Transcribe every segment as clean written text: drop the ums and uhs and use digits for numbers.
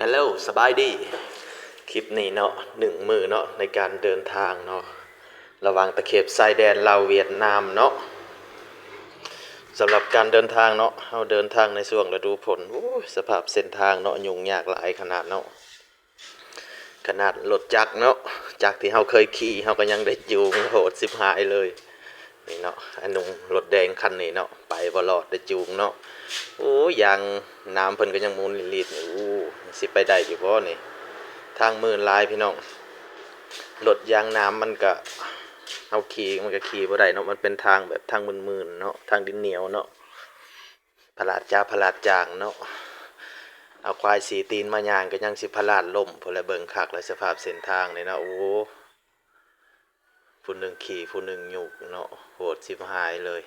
ฮัลโหลสบายดีคลิปนี้เนาะ1 มื้อเนาะในการเดินทางเนาะระหว่างตะเข็บชายแดนลาวเวียดนามเนาะสำหรับการเดินทางเนาะเราเดินทางในช่วงฤดูฝนสภาพเส้นทางเนาะยุ่งยากหลายขนาดเนาะขนาดรถจักรเนาะจากที่เราเคยขี่เราก็ยังได้จูงโหดสิบหายเลยนี่เนาะอันนุ่งรถแดงคันนี้เนาะไปบ่รอดได้จูงเนาะยางน้ำเพิ่นก็ยังมูลลิดๆนี่สิไปได้อยู่บ่นี่ทางมื่นลายพี่น้องรถยางน้ำมันก็เอาขี่มันก็ขี่บ่ได้เนาะมันเป็นทางแบบทางมื่นๆเนาะทางดินเหนียวเนาะพลาดจ้าพลาดจางเนาะเอาควายสีตีนมาย่างก็ยังสิพลาดล่มพุ่นละเบิ่งคักและสภาพเส้นทางนี่เนาะผู้หนึ่งขี่ผู้หนึ่งยุกเนาะโหดสิบหายเลย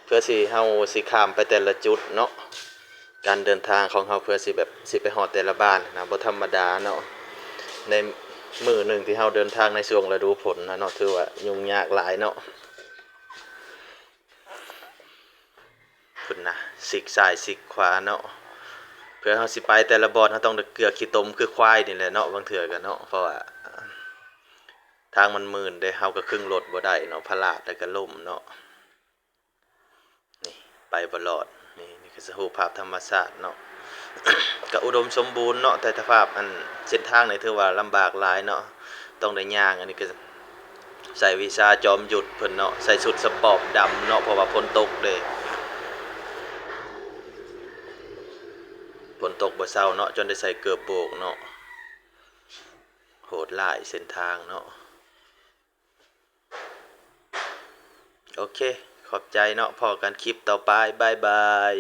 เพื่อสิเฮาสิข้ามไปแต่ละจุดเนาะการเดินทางของเฮาเพื่อสิแบบสิไปฮอดแต่ละบ้านนะบ่ธรรมดาเนาะในมื้อหนึ่งที่เฮาเดินทางในช่วงฤดูฝนนะเนาะถือว่ายุ่งยากหลายเนาะพุ่นนะสิกซ้ายสิกขวาเนาะเพื่อเฮาสิไปแต่ละบ่อนเฮาต้องเกลือขี้ตมคือควายนี่แหละเนาะบางเทื่อก็เนาะเพราะว่าทางมันมืนได้เฮาก็ครึ่งรถบ่ได้เนาะพลาดแล้วก็ล้มเนาะนี่ไปบ่รอดนี่คือสภาพธรรมชาติเนาะ ก็อุดมสมบูรณ์เนาะแต่สภาพอันเส้นทางนี่ถือว่าลำบากหลายเนาะต้องได้ย่างอันนี้ก็ใส่วีซ่าจอมหยุดเพิ่นเนาะใส่ชุดสปอร์ตดำเนาะเพราะว่าฝนตกเลยฝนตกบ่เซาเนาะจนได้ใส่เกือบโบกเนาะโหดหลายเส้นทางเนาะโอเคขอบใจเนาะพอกันคลิปต่อไปบ๊ายบาย